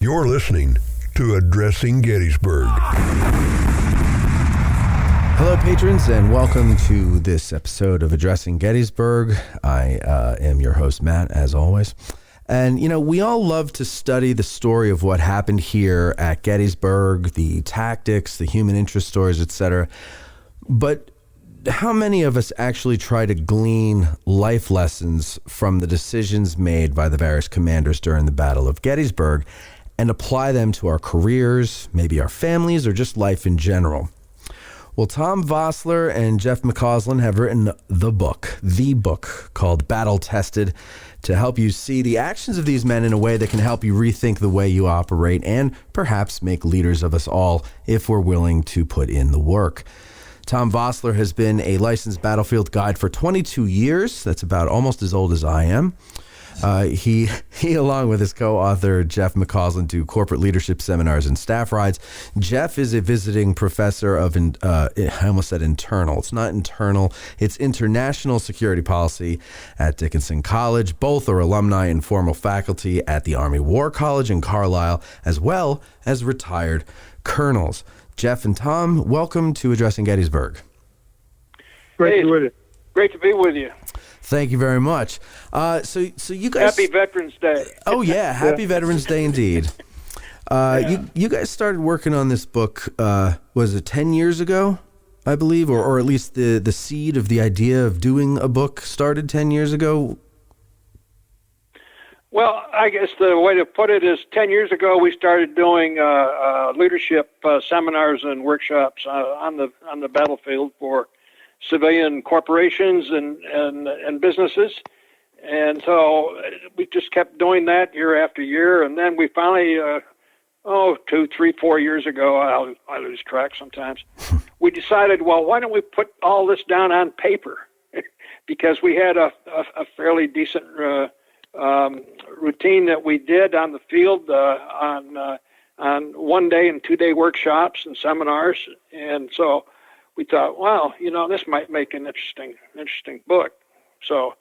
You're listening to Addressing Gettysburg. Hello, patrons, and welcome to this episode of Addressing Gettysburg. I am your host, Matt, as always. And, you know, we all love to study the story of what happened here at Gettysburg, the tactics, the human interest stories, etc. But how many of us actually try to glean life lessons from the decisions made by the various commanders during the Battle of Gettysburg and apply them to our careers, maybe our families, or just life in general? Well, Tom Vossler and Jeff McCausland have written the book called Battle Tested, to help you see the actions of these men in a way that can help you rethink the way you operate and perhaps make leaders of us all if we're willing to put in the work. Tom Vossler has been a licensed battlefield guide for 22 years. That's about almost as old as I am. He along with his co-author Jeff McCausland do corporate leadership seminars and staff rides. Jeff is a visiting professor of I almost said internal. It's not internal. It's international security policy at Dickinson College. Both are alumni and formal faculty at the Army War College in Carlisle, as well as retired colonels. Jeff and Tom, welcome to Addressing Gettysburg. Great to be with you. Thank you very much. So you guys... Happy Veterans Day. Oh, yeah. Happy Veterans Day indeed. You guys started working on this book, was it 10 years ago, I believe? Or at least the seed of the idea of doing a book started 10 years ago? Well, I guess the way to put it is 10 years ago we started doing leadership seminars and workshops on the battlefield for civilian corporations and businesses, and so we just kept doing that year after year, and then we finally 2, 3, 4 years ago, I lose track sometimes, we decided, well, why don't we put all this down on paper? Because we had a fairly decent routine that we did on the field on 1 day and 2 day workshops and seminars, and so we thought, well, this might make an interesting book. So,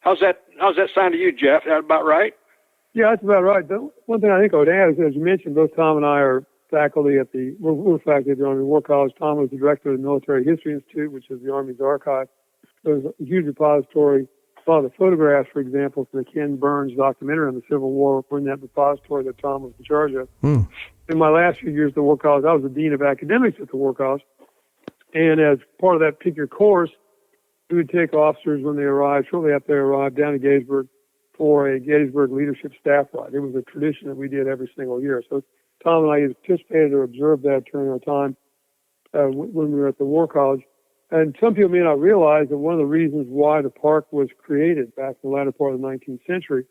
how's that sound to you, Jeff? That about right? Yeah, that's about right. The one thing I think I would add is, as you mentioned, both Tom and I are faculty we're faculty at the Army War College. Tom was the director of the Military History Institute, which is the Army's archive. There's a huge repository. A lot of the photographs, for example, from the Ken Burns documentary on the Civil War were in that repository that Tom was in charge of. In my last few years at the War College, I was the Dean of Academics at the War College. And as part of that pick your course, we would take officers when they arrived, shortly after they arrived, down to Gettysburg for a Gettysburg Leadership Staff Ride. It was a tradition that we did every single year. So Tom and I either participated or observed that during our time when we were at the War College. And some people may not realize that one of the reasons why the park was created back in the latter part of the 19th century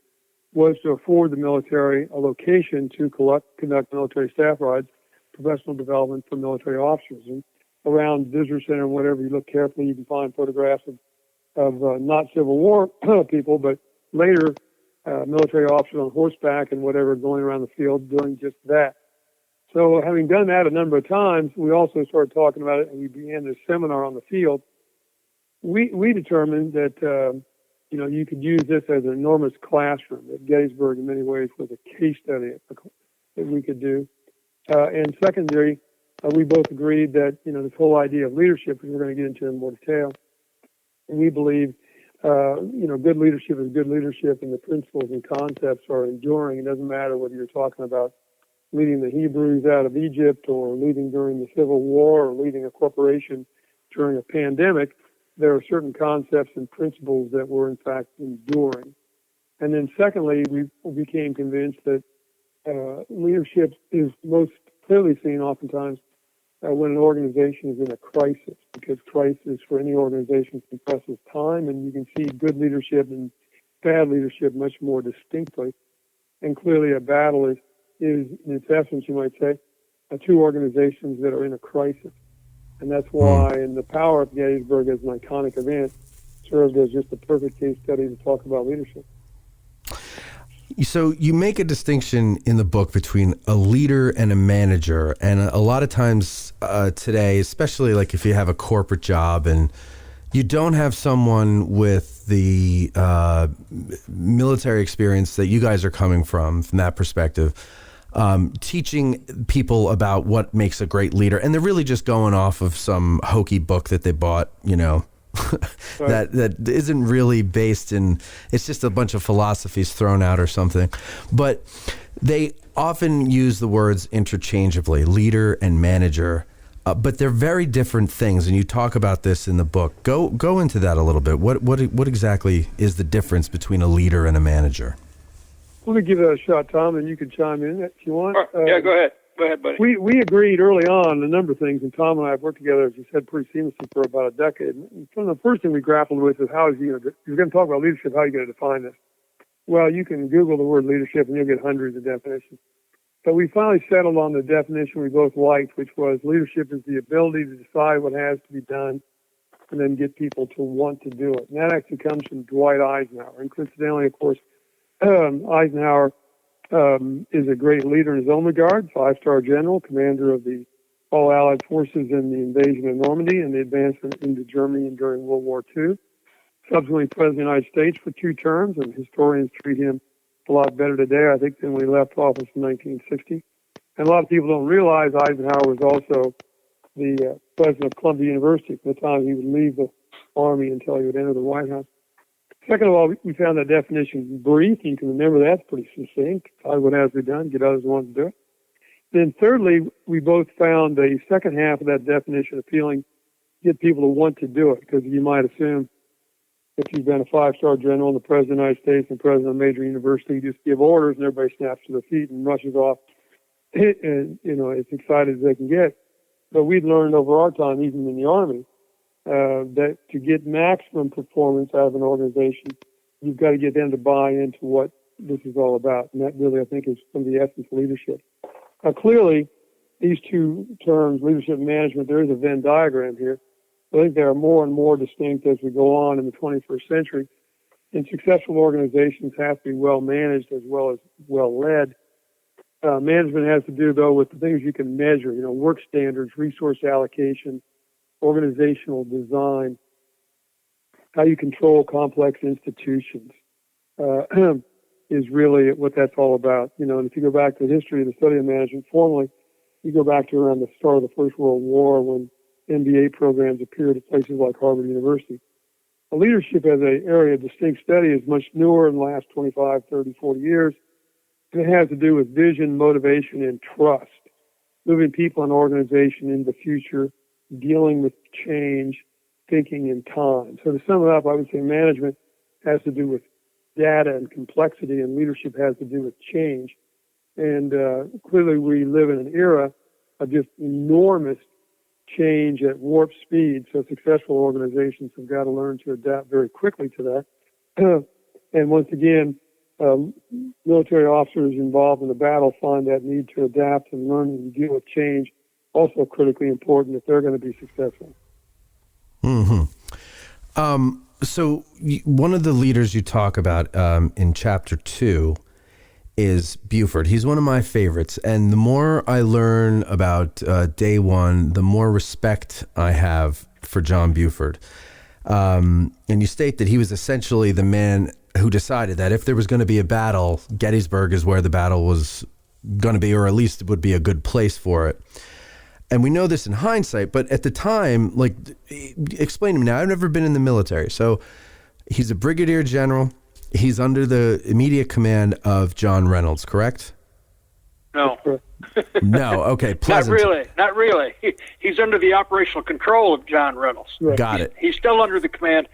was to afford the military a location to conduct military staff rides, professional development for military officers. And around Visitor Center and whatever, you look carefully, you can find photographs of not Civil War people, but later military officers on horseback and whatever going around the field doing just that. So having done that a number of times, we also started talking about it, and we began this seminar on the field. We determined that, you could use this as an enormous classroom. That Gettysburg, in many ways, was a case study that we could do. And secondary, we both agreed that, this whole idea of leadership, which we're going to get into in more detail, and we believe, good leadership is good leadership, and the principles and concepts are enduring. It doesn't matter whether you're talking about leading the Hebrews out of Egypt or leading during the Civil War or leading a corporation during a pandemic. There are certain concepts and principles that were, in fact, enduring. And then secondly, we became convinced that leadership is most clearly seen oftentimes when an organization is in a crisis, because crisis for any organization compresses time, and you can see good leadership and bad leadership much more distinctly. And clearly a battle is in its essence, you might say, two organizations that are in a crisis. And that's why, in the power of Gettysburg as an iconic event, served as just a perfect case study to talk about leadership. So you make a distinction in the book between a leader and a manager. And a lot of times today, especially like if you have a corporate job and you don't have someone with the military experience that you guys are coming from that perspective, teaching people about what makes a great leader. And they're really just going off of some hokey book that they bought, Right. that isn't really based in, it's just a bunch of philosophies thrown out or something. But they often use the words interchangeably, leader and manager. But they're very different things, and you talk about this in the book. Go into that a little bit. What exactly is the difference between a leader and a manager? Let me give that a shot, Tom, and you can chime in if you want. Yeah, go ahead. Go ahead, buddy. We agreed early on a number of things, and Tom and I have worked together, as you said, pretty seamlessly for about a decade. And the first thing we grappled with is how is you're going to talk about leadership, how are you going to define this? Well, you can Google the word leadership, and you'll get hundreds of definitions. But we finally settled on the definition we both liked, which was leadership is the ability to decide what has to be done and then get people to want to do it. And that actually comes from Dwight Eisenhower. And coincidentally, of course, Eisenhower is a great leader in his own regard, 5-star general, commander of the all-Allied forces in the invasion of Normandy and the advancement into Germany during World War II. Subsequently, President of the United States for 2 terms, and historians treat him a lot better today, I think, than when he left office in 1960. And a lot of people don't realize Eisenhower was also the president of Columbia University from the time he would leave the Army until he would enter the White House. Second of all, we found that definition brief. You can remember that's pretty succinct. Decide what has to be done, get others to want to do it. Then thirdly, we both found the second half of that definition appealing, get people to want to do it, because you might assume if you've been a 5-star general and the president of the United States and president of a major university, you just give orders and everybody snaps to their feet and rushes off and, as excited as they can get. But we'd learned over our time, even in the Army, that to get maximum performance out of an organization, you've got to get them to buy into what this is all about. And that really, I think, is some of the essence of leadership. Clearly, these two terms, leadership and management, there is a Venn diagram here. I think they are more and more distinct as we go on in the 21st century. And successful organizations have to be well managed as well as well led. Management has to do, though, with the things you can measure, work standards, resource allocation, organizational design, how you control complex institutions is really what that's all about. And if you go back to the history of the study of management formally, you go back to around the start of the First World War when MBA programs appeared at places like Harvard University. Leadership as an area of distinct study is much newer in the last 25, 30, 40 years. And it has to do with vision, motivation, and trust, moving people and organization into the future, dealing with change, thinking in time. So to sum it up, I would say management has to do with data and complexity, and leadership has to do with change. And clearly we live in an era of just enormous change at warp speed, so successful organizations have got to learn to adapt very quickly to that. And once again, military officers involved in the battle find that need to adapt and learn and deal with change also critically important if they're going to be successful. Mm-hmm. So one of the leaders you talk about in Chapter 2 is Buford. He's one of my favorites. And the more I learn about Day One, the more respect I have for John Buford. And you state that he was essentially the man who decided that if there was going to be a battle, Gettysburg is where the battle was going to be, or at least it would be a good place for it. And we know this in hindsight, but at the time, explain to me now, I've never been in the military. So he's a brigadier general. He's under the immediate command of John Reynolds, correct? No. No, okay. Pleasant. Not really. He's under the operational control of John Reynolds. Right. Got it. He's still under the command.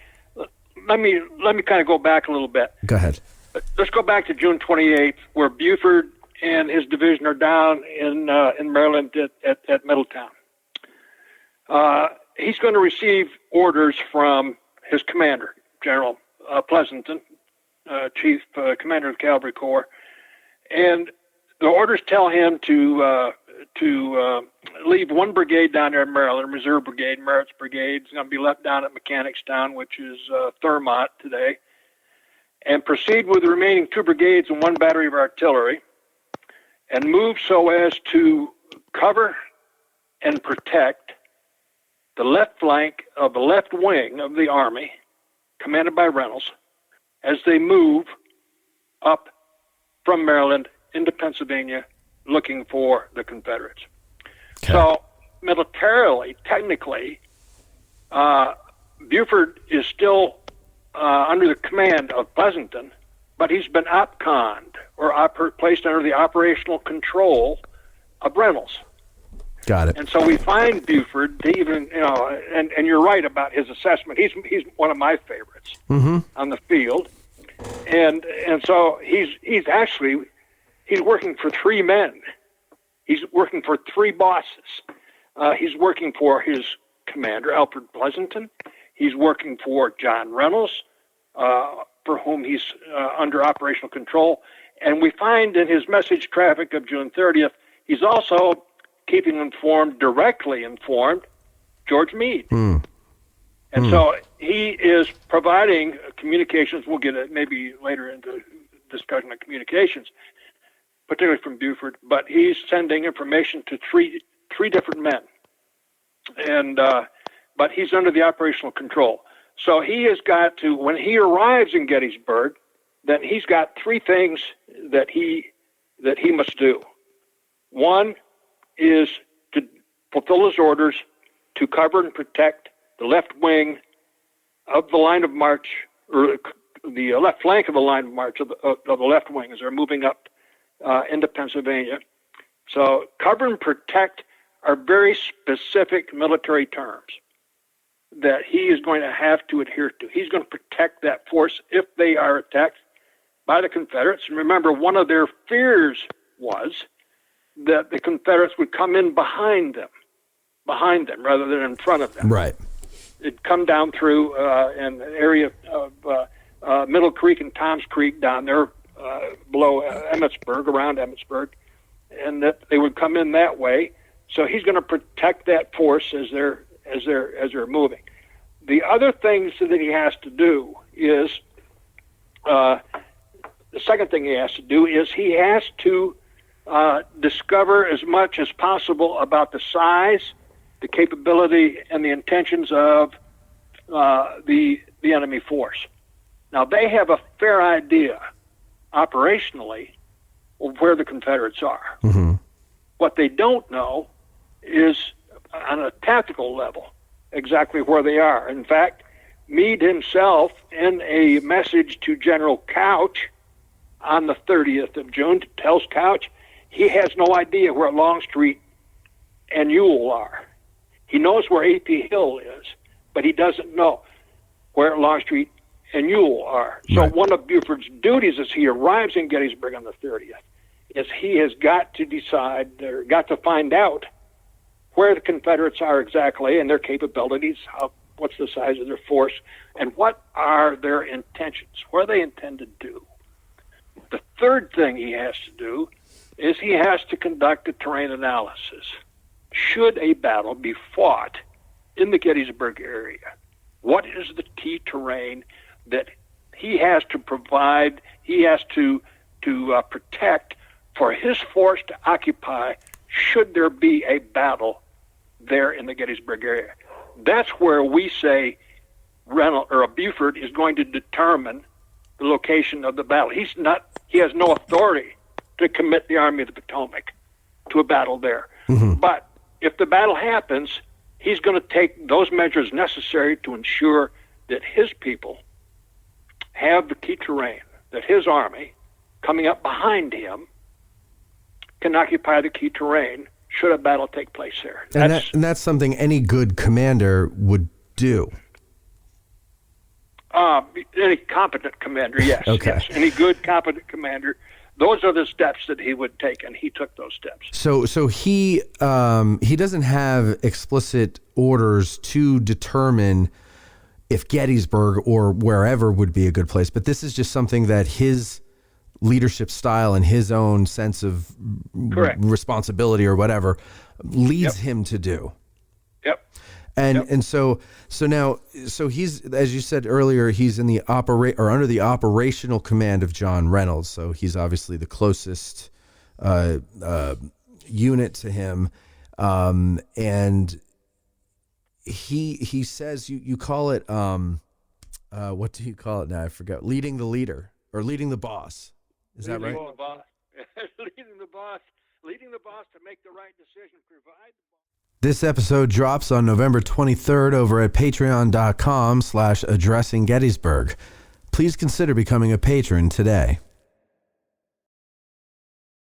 Let me kind of go back a little bit. Go ahead. Let's go back to June 28th, where Buford and his division are down in Maryland at Middletown. He's going to receive orders from his commander, General Pleasanton, Chief Commander of the Cavalry Corps, and the orders tell him to leave one brigade down there in Maryland, Reserve Brigade, Merritt's Brigade. It's going to be left down at Mechanicstown, which is Thurmont today, and proceed with the remaining 2 brigades and 1 battery of artillery, and move so as to cover and protect the left flank of the left wing of the Army, commanded by Reynolds, as they move up from Maryland into Pennsylvania looking for the Confederates. Okay. So militarily, technically, Buford is still under the command of Pleasanton, but he's been opconned or placed under the operational control of Reynolds. Got it. And so we find Buford to even, and you're right about his assessment. He's one of my favorites on the field, and so he's working for three men. He's working for three bosses. He's working for his commander, Alfred Pleasanton. He's working for John Reynolds, for whom he's under operational control. And we find in his message traffic of June 30th, he's also keeping directly informed, George Meade. And so he is providing communications. We'll get it maybe later into discussion of communications, particularly from Buford, but he's sending information to three different men. And but he's under the operational control. So he has got to, when he arrives in Gettysburg, then he's got three things that he must do. One is to fulfill his orders to cover and protect the left wing of the line of march, or the left flank of the line of march of the left wing as they're moving up into Pennsylvania. So cover and protect are very specific military terms that he is going to have to adhere to. He's going to protect that force if they are attacked by the Confederates. And remember, one of their fears was that the Confederates would come in behind them rather than in front of them. Right. It'd come down through an area of Middle Creek and Tom's Creek down there below Emmitsburg, around Emmitsburg, and that they would come in that way. So he's going to protect that force as they're moving. The other things that he has to do is the second thing he has to do is he has to discover as much as possible about the size, the capability, and the intentions of the enemy force. Now, they have a fair idea operationally of where the Confederates are. What they don't know is, on a tactical level, exactly where they are. In fact, Meade himself, in a message to General Couch on the 30th of June, tells Couch he has no idea where Longstreet and Ewell are. He knows where A.P. Hill is, but he doesn't know where Longstreet and Ewell are. So Right. one of Buford's duties as he arrives in Gettysburg on the 30th is he has got to decide, or got to find out where the Confederates are exactly and their capabilities, what's the size of their force, and what are their intentions, what do they intend to do. The third thing he has to do is he has to conduct a terrain analysis. Should a battle be fought in the Gettysburg area, what is the key terrain that he has to provide, he has to protect for his force to occupy should there be a battle there in the Gettysburg area? That's where we say Buford is going to determine the location of the battle. He has no authority to commit the Army of the Potomac to a battle there. But if the battle happens, he's going to take those measures necessary to ensure that his people have the key terrain, that his army coming up behind him can occupy the key terrain should a battle take place there. And that's something any good commander would do. Any competent commander, yes. Okay. Yes. Any good, competent commander, those are the steps that he would take, and he took those steps. So he doesn't have explicit orders to determine if Gettysburg or wherever would be a good place, but this is just something that his leadership style and his own sense of responsibility or whatever leads him to do. Yep. And so he's, as you said earlier, he's in the under the operational command of John Reynolds. So he's obviously the closest unit to him, and he says you call it what do you call it now? I forgot. Leading the leader or leading the boss. Is that right? Leading the boss. leading the boss to make the right decision, provide the boss. This episode drops on November 23rd over at patreon.com/addressinggettysburg. Please consider becoming a patron today.